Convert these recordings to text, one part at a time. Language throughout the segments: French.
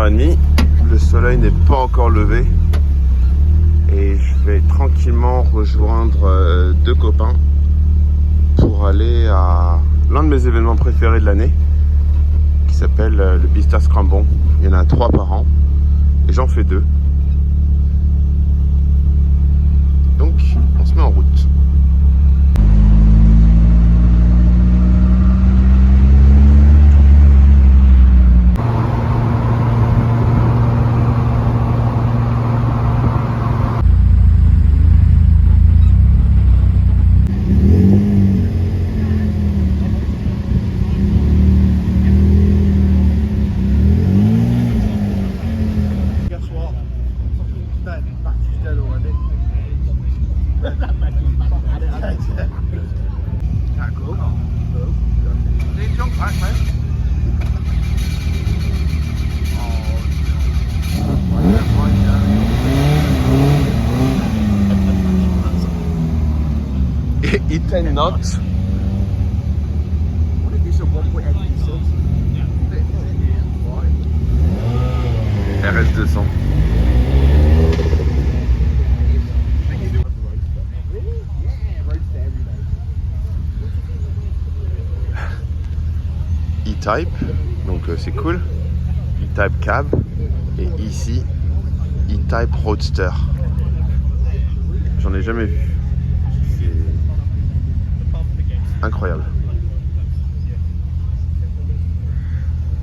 21h30. Le soleil n'est pas encore levé. Et je vais tranquillement rejoindre deux copains pour aller à l'un de mes événements préférés de l'année qui s'appelle le Bicester Scramble. Il y en a 3 par an et j'en fais 2. Donc on se met en route. It and not. RS 200. E-Type, donc c'est cool. E-Type Cab et ici E-Type Roadster. J'en ai jamais vu. Incroyable.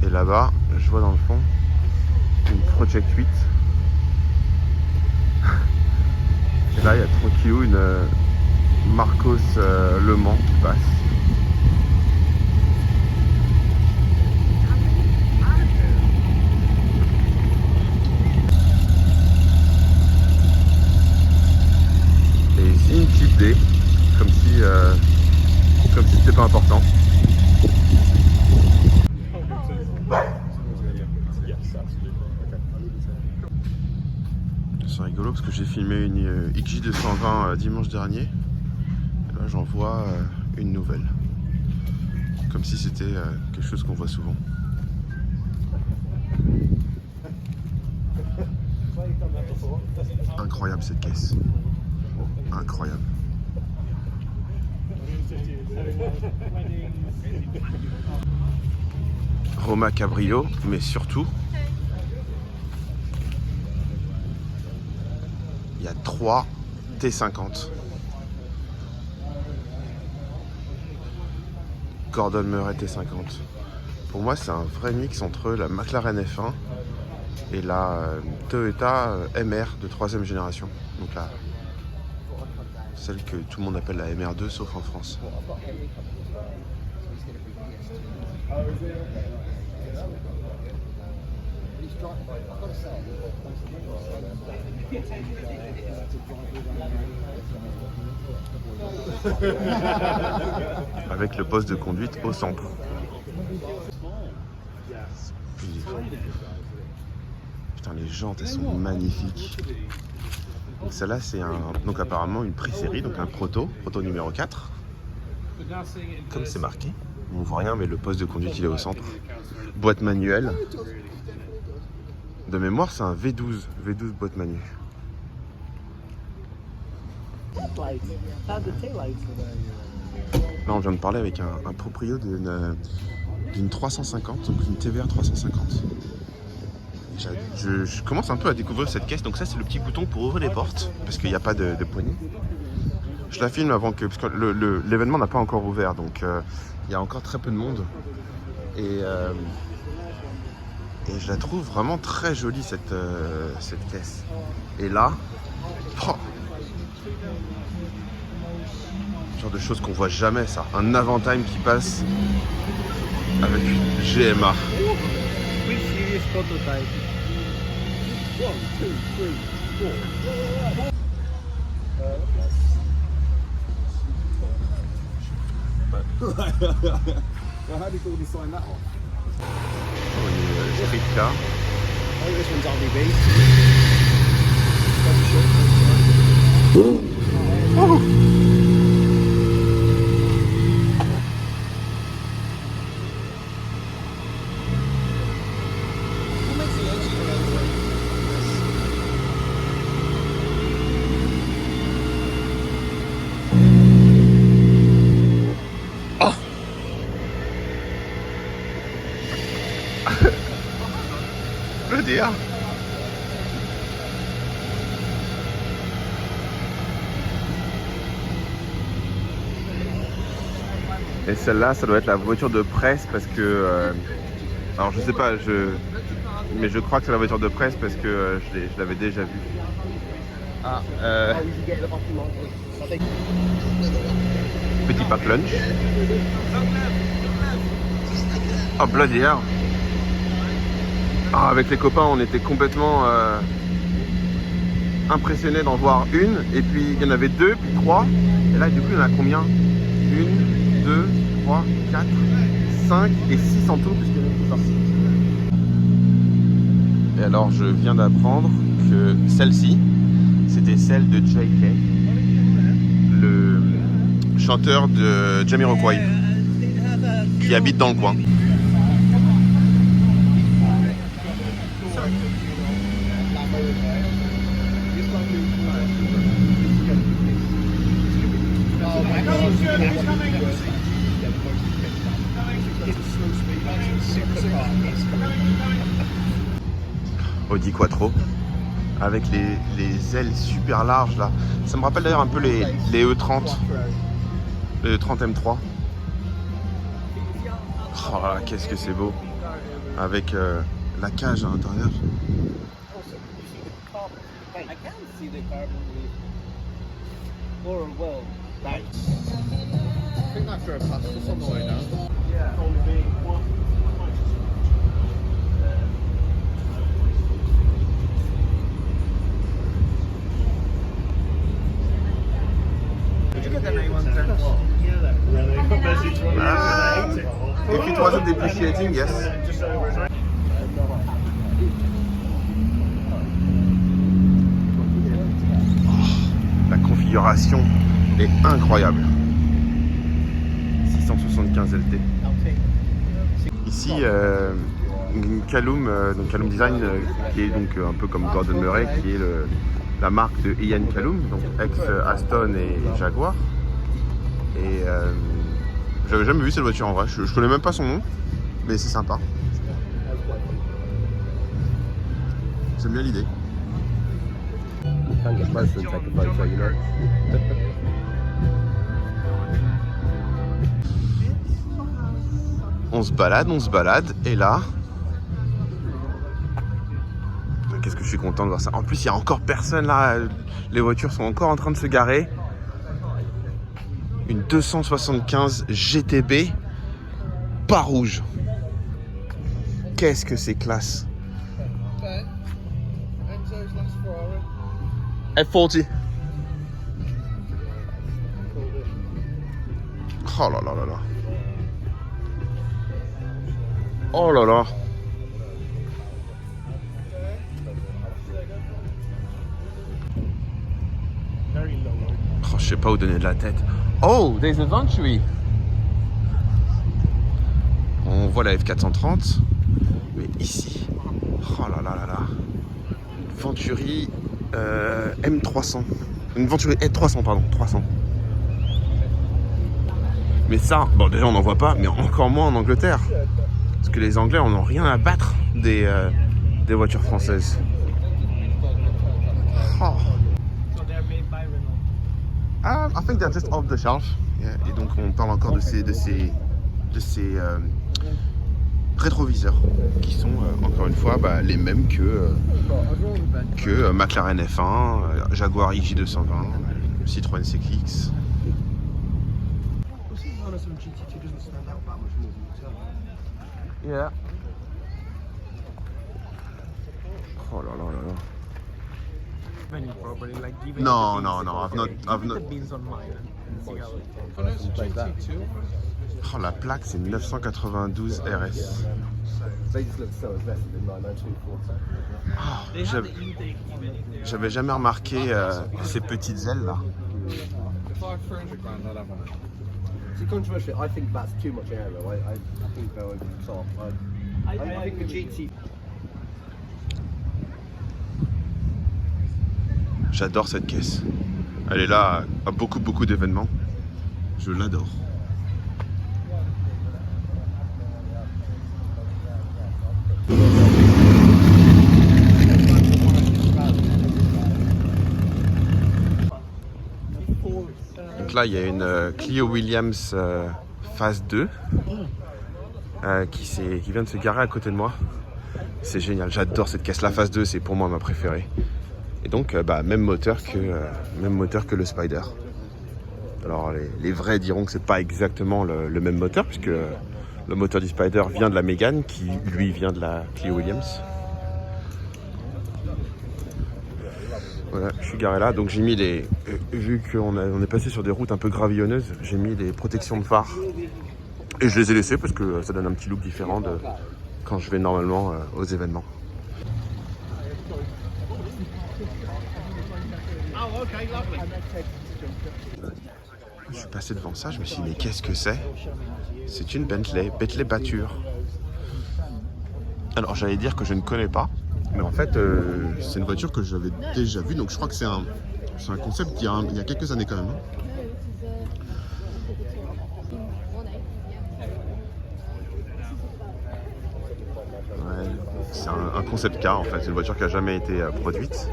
Et là-bas, je vois dans le fond une Project 8. Et là, il y a tranquillou une Marcos Le Mans qui passe. Et ici, une petite D, comme si c'était pas important. C'est rigolo parce que j'ai filmé une XJ220 dimanche dernier. Et là j'en vois une nouvelle. Comme si c'était quelque chose qu'on voit souvent. Incroyable cette caisse. Incroyable. Roma Cabrio, mais surtout il y a 3 T50. Gordon Murray T50. Pour moi, c'est un vrai mix entre la McLaren F1 et la Toyota MR de 3e génération. Donc là, celle que tout le monde appelle la MR2 sauf en France. Avec le poste de conduite au centre. Putain, les jantes, elles sont magnifiques. Donc celle-là, c'est donc apparemment une pré-série, donc un proto numéro 4. Comme c'est marqué. On voit rien, mais le poste de conduite, il est au centre. Boîte manuelle. De mémoire, c'est un V12 boîte manuelle. Là, on vient de parler avec un proprio d'une 350, donc une TVR 350. Je commence un peu à découvrir cette caisse. Donc ça, c'est le petit bouton pour ouvrir les portes, parce qu'il n'y a pas de poignée. Je la filme avant parce que l'événement n'a pas encore ouvert, donc il y a encore très peu de monde. Et je la trouve vraiment très jolie cette caisse. Et là, oh, genre de choses qu'on voit jamais, ça. Un Avantime qui passe avec une GMA. Well, how do you normally sign that off? Une street car. I think this one's RDB. What makes the engine bloody hell. Et celle-là, ça doit être la voiture de presse parce que... alors je sais pas, mais je crois que c'est la voiture de presse parce que je l'avais déjà vue. Ah, petit pack lunch. Oh bloody hell. Ah, avec les copains, on était complètement impressionnés d'en voir une. Et puis il y en avait deux, puis trois. Et là, du coup, il y en a combien? 1, 2, 3, 4, 5 et 6 en tout, puisqu'il y en a qui est sorti. Et alors, je viens d'apprendre que celle-ci, c'était celle de J.K., le chanteur de Jamiroquai, qui habite dans le coin. Audi Quattro avec les ailes super larges là. Ça me rappelle d'ailleurs un peu les E30, le E30 M3. Oh là là, qu'est-ce que c'est beau. Avec la cage à l'intérieur. If it wasn't depreciating, yes. La configuration est incroyable. 675 LT. Ici, Callum, donc Callum Design, qui est donc un peu comme Gordon Murray, qui est la marque de Ian Callum, donc ex Aston et Jaguar. Et j'avais jamais vu cette voiture en vrai, je connais même pas son nom, mais c'est sympa. J'aime bien l'idée. On se balade, et là... Qu'est-ce que je suis content de voir ça. En plus, il n'y a encore personne là, les voitures sont encore en train de se garer. Une 275 GTB, pas rouge. Qu'est-ce que c'est classe. F40. Oh là là là là. Oh là là. Oh, je sais pas où donner de la tête. Oh, there's a Venturi. On voit la F430, mais ici, oh là là là là, Venturi M300, une Venturi S300 pardon, 300. Mais ça, bon déjà on n'en voit pas, mais encore moins en Angleterre, parce que les Anglais en ont rien à battre des voitures françaises. Oh. I think they're just off the shelf. Yeah. Et donc on parle encore de ces rétroviseurs qui sont encore une fois les mêmes que McLaren F1, Jaguar XJ220, Citroën CX. Yeah. Oh là là là là. No, no, no, I've not. Oh, la plaque, c'est 992 RS. Oh, j'avais jamais remarqué ces petites ailes là. It's controversial. I think that's too much aero. I think they're over the top. I think the GT. J'adore cette caisse. Elle est là à beaucoup d'événements. Je l'adore. Donc là, il y a une Clio Williams phase 2 qui vient de se garer à côté de moi. C'est génial, j'adore cette caisse. La phase 2, c'est pour moi ma préférée. Et donc, même moteur que le Spider. Alors, les vrais diront que c'est pas exactement le même moteur, puisque le moteur du Spider vient de la Mégane, qui lui vient de la Clio Williams. Voilà, je suis garé là, donc j'ai mis vu qu'on est passé sur des routes un peu gravillonneuses, j'ai mis des protections de phare. Et je les ai laissées parce que ça donne un petit look différent de quand je vais normalement aux événements. Je suis passé devant ça, je me suis dit mais qu'est-ce que c'est? C'est une Bentley Bature. Alors j'allais dire que je ne connais pas, mais en fait c'est une voiture que j'avais déjà vue, donc je crois que c'est un concept il y a quelques années quand même. Ouais, c'est un concept car en fait, c'est une voiture qui n'a jamais été produite.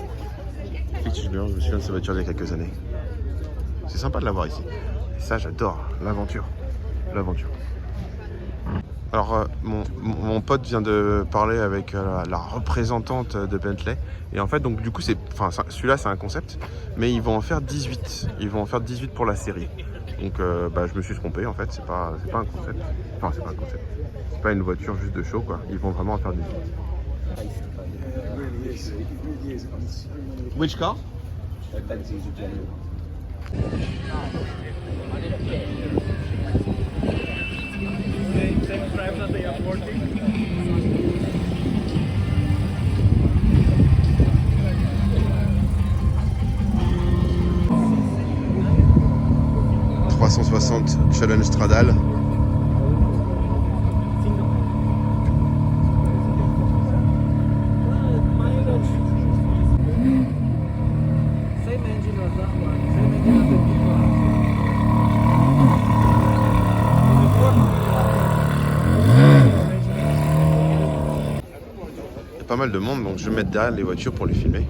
Effectivement, je me souviens de cette voiture il y a quelques années. C'est sympa de l'avoir ici. Et ça j'adore, l'aventure. Alors mon pote vient de parler avec la représentante de Bentley et en fait donc du coup celui-là c'est un concept mais ils vont en faire 18. Ils vont en faire 18 pour la série. Donc je me suis trompé en fait, c'est pas un concept. Enfin c'est pas un concept. C'est pas une voiture juste de show quoi. Ils vont vraiment en faire 18. Which car? Challenge Stradale. Il y a pas mal de monde, donc je vais me mettre derrière les voitures pour les filmer.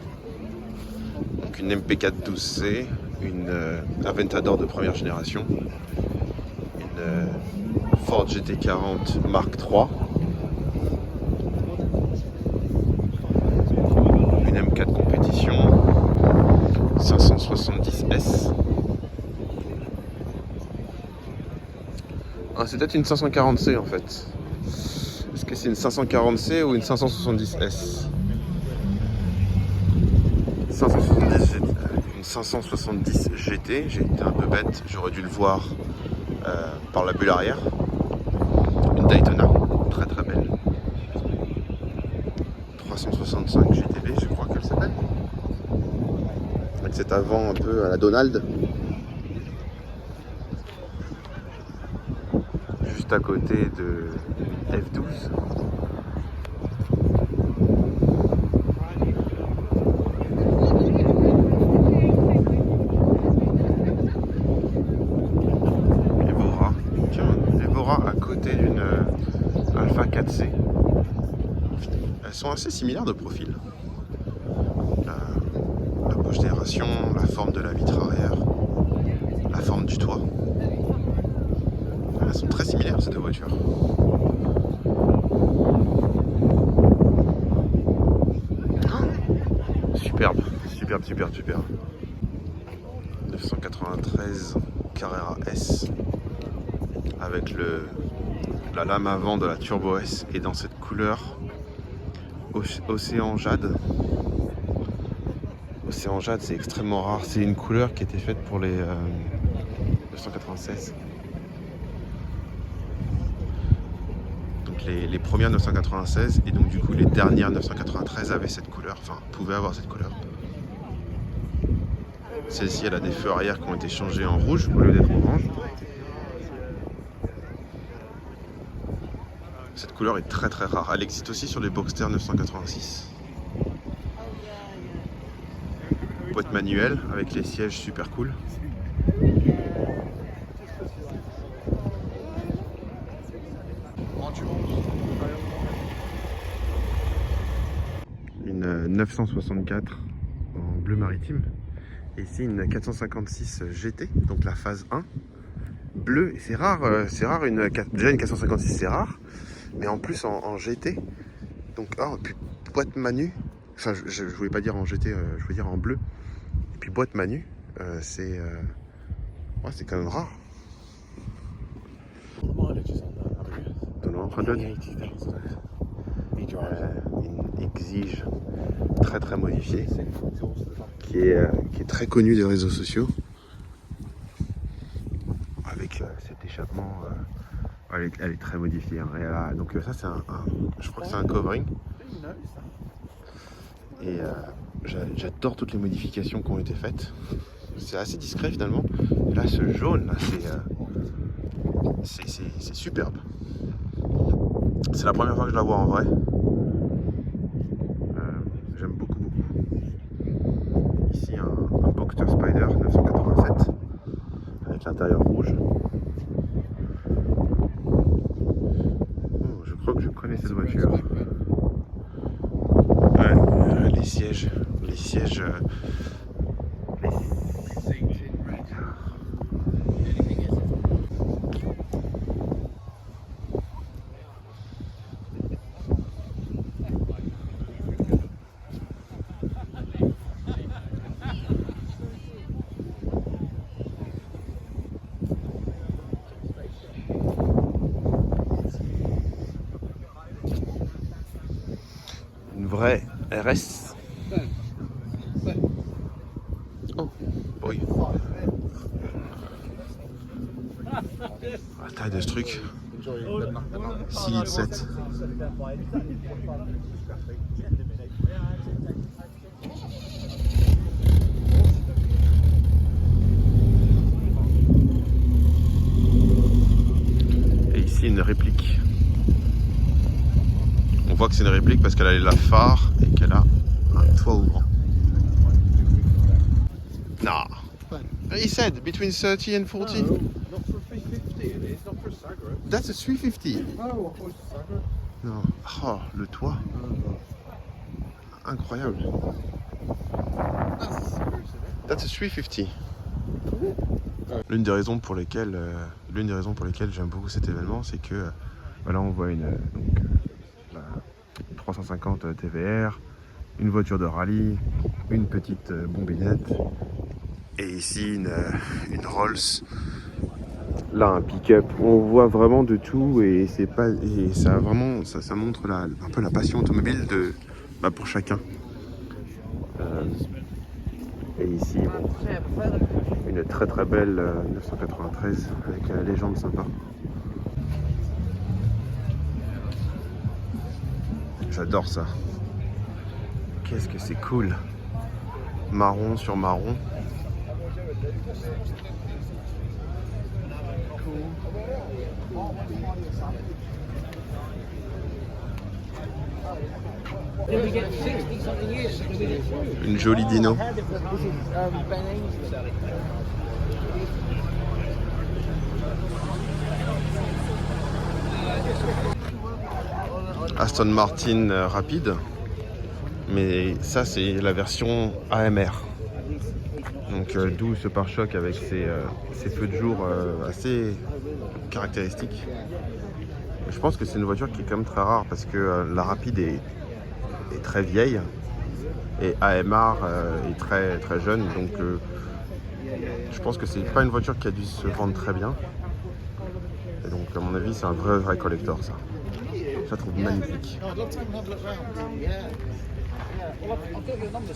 Donc une MP4 12C, une Aventador de première génération, une Ford GT40 Mark III, une M4 compétition 570S. Ah, c'est peut-être une 540C en fait. Est-ce que c'est une 540C ou une 570S? 570 GT, j'ai été un peu bête, j'aurais dû le voir par la bulle arrière. Une Daytona, très très belle. 365 GTB, je crois qu'elle s'appelle. Avec cet avant un peu à la Donald. Juste à côté de F12. À côté d'une Alpha 4C. Elles sont assez similaires de profil. La poche d'aération, la forme de la vitre arrière, la forme du toit. Elles sont très similaires ces deux voitures. Superbe. 993 Carrera S. Avec la lame avant de la Turbo S et dans cette couleur océan jade. Océan jade, c'est extrêmement rare. C'est une couleur qui était faite pour les 996. Donc les premières 996 et donc du coup les dernières 993 avaient cette couleur, enfin pouvaient avoir cette couleur. Celle-ci, elle a des feux arrière qui ont été changés en rouge au lieu d'être orange. Cette couleur est très très rare. Elle existe aussi sur les Boxster 986. Boîte manuelle avec les sièges super cool. Une 964 en bleu maritime. Et ici une 456 GT, donc la phase 1, bleue. Et c'est rare, déjà une 456 c'est rare, mais en plus en GT. Donc, puis boîte Manu, enfin je voulais pas dire en GT, je voulais dire en bleu. Et puis boîte Manu, c'est quand même rare. Dans le 100, une Exige très modifiée, qui est très connue des réseaux sociaux, avec cet échappement. Elle est très modifiée. Hein. Donc ça c'est je crois que c'est un covering. Et j'adore toutes les modifications qui ont été faites. C'est assez discret finalement. Et là ce jaune, c'est superbe. C'est la première fois que je la vois en vrai. J'aime beaucoup. Ici un Boxster Spider 987 avec l'intérieur rouge. Je crois que je connais cette voiture. Ouais, les sièges. Une vraie RS. Oh, boy. La taille de ce truc. 6 litres 7. Et ici une réplique. On voit que c'est une réplique parce qu'elle a la phare et qu'elle a un toit ouvrant. Non. He said between 30 and 40. No, not for 350. It's not for Sagra. That's a 350. Oh, I thought it was Sagra. Non. Oh, le toit. Incroyable. That's a 350. L'une des raisons pour lesquelles j'aime beaucoup cet événement, c'est que là on voit la 350 TVR, une voiture de rallye, une petite bombinette, et ici une Rolls. Là un pick-up. On voit vraiment de tout et ça montre un peu la passion automobile pour chacun. Et ici, une très belle 993 avec la légende sympa. J'adore ça. Qu'est-ce que c'est cool. Marron sur marron. Une jolie Dino. Aston Martin rapide, mais ça c'est la version AMR. Donc d'où ce pare-choc avec ses feux de jour assez caractéristiques. Je pense que c'est une voiture qui est quand même très rare parce que la rapide est très vieille et AMR est très jeune, donc je pense que c'est pas une voiture qui a dû se vendre très bien. Et donc à mon avis c'est un vrai collector ça. Je la trouve magnifique.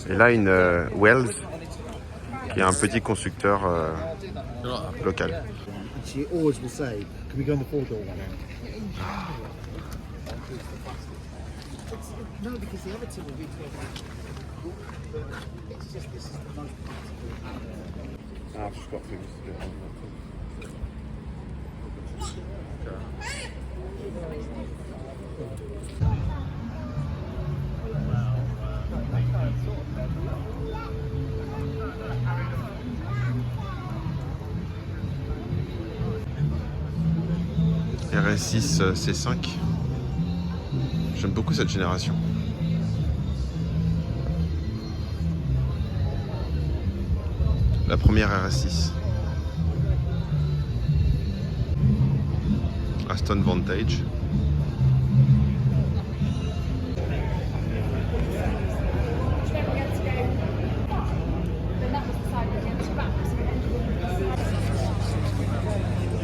Et là une Wells qui est un petit constructeur local. She always will say, "Can we go in the 4-door one?" No, because the other two will be 12. It's just this is the most practical. I've just got things to do. RS6 C5. J'aime beaucoup cette génération. la première RS6. Aston Vantage.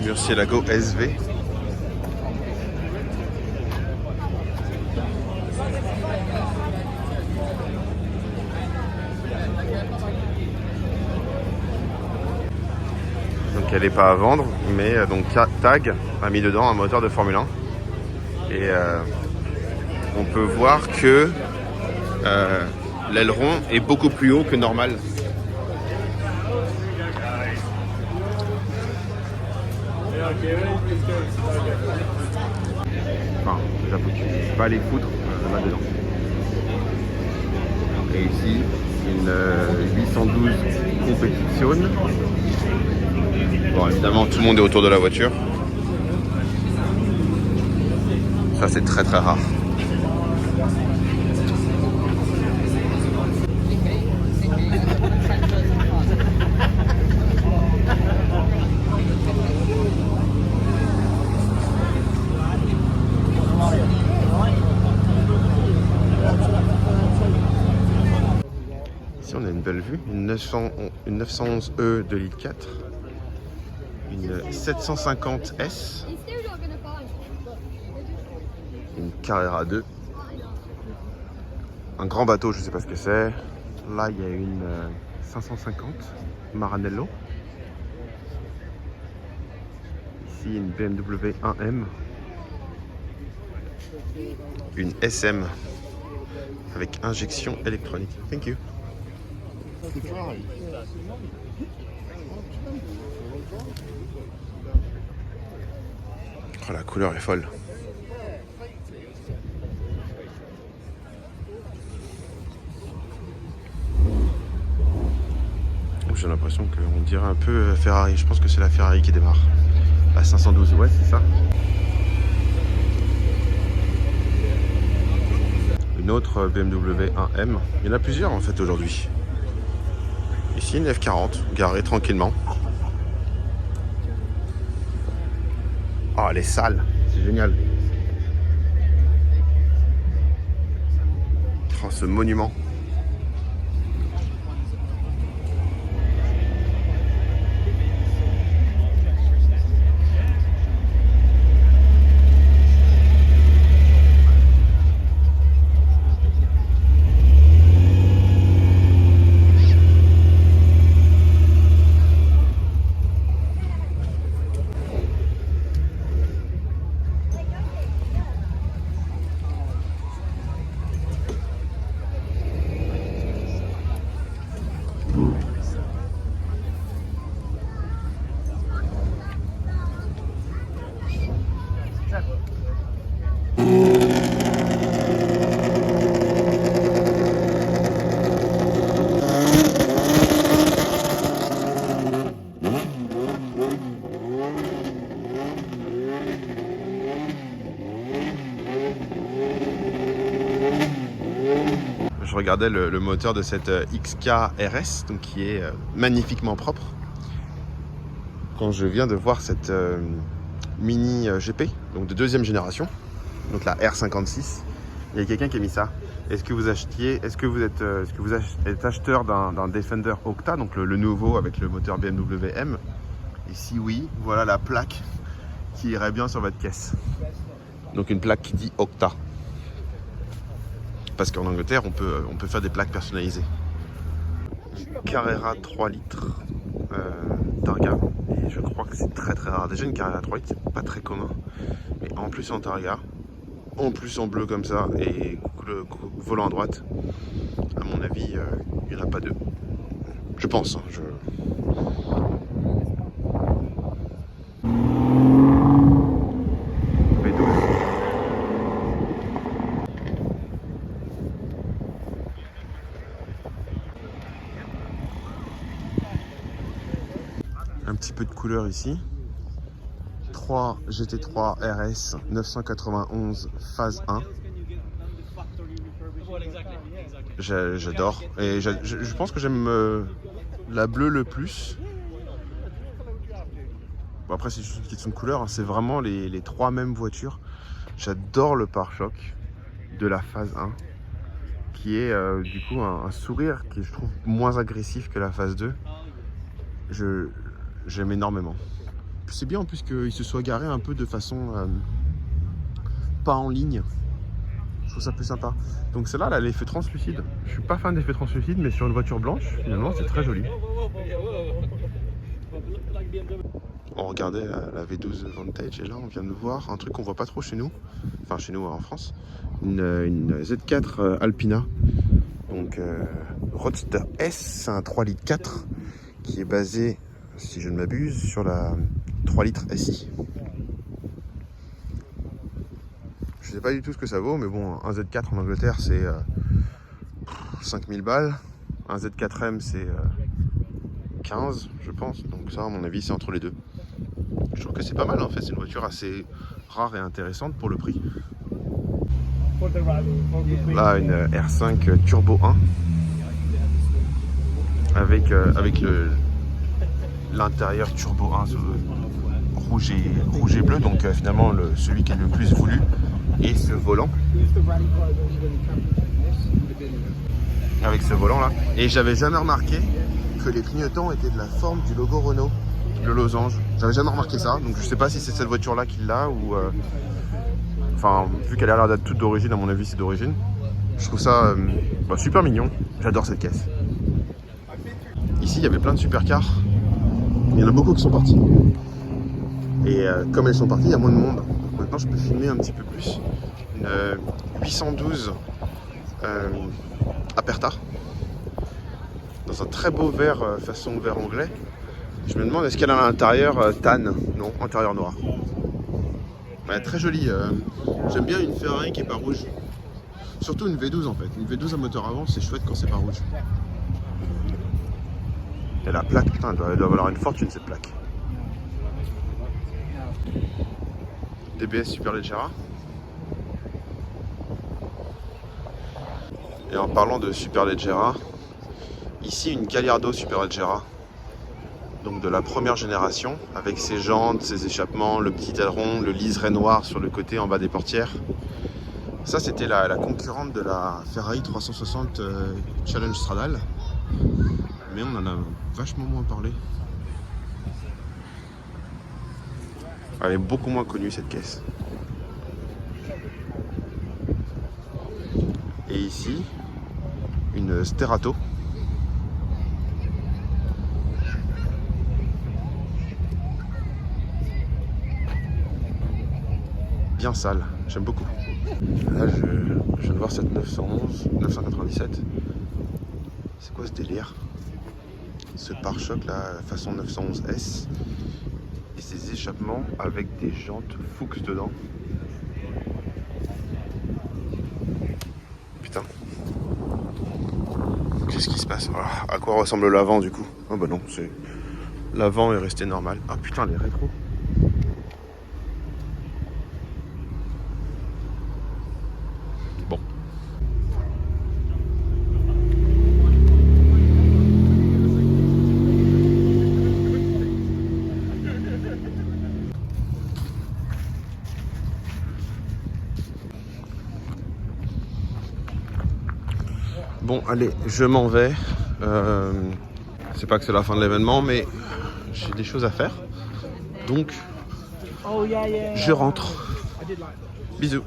Murcielago SV. Donc elle n'est pas à vendre, mais donc Tag a mis dedans un moteur de Formule 1. Et on peut voir que l'aileron est beaucoup plus haut que normal. Enfin, déjà foutu. Je vais pas aller foutre là-dedans. Et ici, une 812 Competition. Bon, évidemment, tout le monde est autour de la voiture. Ça, c'est très très rare. Ici, on a une belle vue. Une 911E de litre 4. Une 750S. Une Carrera 2. Un grand bateau, je ne sais pas ce que c'est. Là, il y a une 550 Maranello. Ici, une BMW 1M. Une SM avec injection électronique. Thank you. Oh, la couleur est folle. J'ai l'impression qu'on dirait un peu Ferrari. Je pense que c'est la Ferrari qui démarre. La 512, ouais, c'est ça. Une autre BMW 1M. Il y en a plusieurs en fait aujourd'hui. Ici, une F40, garée tranquillement. Oh, elle est sale. C'est génial. Oh, ce monument. Je regardais le moteur de cette XK RS, donc qui est magnifiquement propre. Quand je viens de voir cette Mini GP, donc de deuxième génération, donc la R56, il y a quelqu'un qui a mis ça. Est-ce que vous êtes acheteur d'un Defender Octa, donc le nouveau avec le moteur BMW M? Et si oui, voilà la plaque qui irait bien sur votre caisse. Donc une plaque qui dit Octa. Parce qu'en Angleterre, on peut faire des plaques personnalisées. Carrera 3 litres Targa. Et je crois que c'est très très rare. Déjà une Carrera 3 litres, c'est pas très commun. Mais en plus en Targa, en plus en bleu comme ça, et le volant à droite, à mon avis, il n'y en a pas deux. Je pense. Hein, Un petit peu de couleur ici. 3 GT3 RS 991 phase 1. J'adore. Et je pense que j'aime la bleue le plus. Bon, après, c'est juste une question de couleur, hein. C'est vraiment les trois mêmes voitures. J'adore le pare-choc de la phase 1, qui est du coup un sourire qui je trouve moins agressif que la phase 2. J'aime énormément. C'est bien en plus qu'il se soit garé un peu de façon pas en ligne. Je trouve ça plus sympa. Donc celle-là, elle a l'effet translucide. Je suis pas fan d'effet translucide, mais sur une voiture blanche, finalement, c'est très joli. On regardait la V12 Vantage et là, on vient de voir un truc qu'on voit pas trop chez nous. Enfin, chez nous en France. Une Z4 Alpina. Donc Roadster S, c'est un 3 litres 4 qui est basé, si je ne m'abuse, sur la 3 litres SI. Je sais pas du tout ce que ça vaut, mais bon, un Z4 en Angleterre, c'est 5000 balles. Un Z4M, c'est 15, je pense. Donc ça, à mon avis, c'est entre les deux. Je trouve que c'est pas mal, en fait. C'est une voiture assez rare et intéressante pour le prix. Là, une R5 Turbo 1 avec l'intérieur Turbo 1 rouge et bleu, donc finalement celui qui est le plus voulu, et ce volant avec ce volant là. Et j'avais jamais remarqué que les clignotants étaient de la forme du logo Renault, le losange. J'avais jamais remarqué ça, donc je sais pas si c'est cette voiture là qui l'a ou enfin, vu qu'elle a l'air d'être toute d'origine, à mon avis c'est d'origine. Je trouve ça super mignon. J'adore cette caisse. Ici il y avait plein de supercars. Il y en a beaucoup qui sont partis. Et comme elles sont parties, il y a moins de monde. Maintenant, je peux filmer un petit peu plus. Une 812 Aperta. Dans un très beau vert, façon vert anglais. Je me demande, est-ce qu'elle a à l'intérieur tan? Non, intérieur noir. Ouais, très jolie. J'aime bien une Ferrari qui n'est pas rouge. Surtout une V12 en fait. Une V12 à moteur avant, c'est chouette quand c'est pas rouge. Et la plaque, putain, elle doit valoir une fortune cette plaque. DBS Superleggera. Et en parlant de Superleggera, ici une Gallardo Superleggera. Donc de la première génération, avec ses jantes, ses échappements, le petit aileron, le liseré noir sur le côté en bas des portières. Ça c'était la concurrente de la Ferrari 360 Challenge Stradale. Mais on en a vachement moins parlé. Elle est beaucoup moins connue cette caisse. Et ici, une Sterato. Bien sale, j'aime beaucoup. Là, je viens de voir cette 997. C'est quoi ce délire? Ce pare-choc là, façon 911S. Et ces échappements avec des jantes Fuchs dedans. Putain. Qu'est-ce qui se passe? Voilà. À quoi ressemble l'avant du coup? Oh bah non, c'est... L'avant est resté normal. Ah putain, les rétros. Bon. Bon, allez, je m'en vais. C'est pas que c'est la fin de l'événement, mais j'ai des choses à faire. Donc, je rentre. Bisous.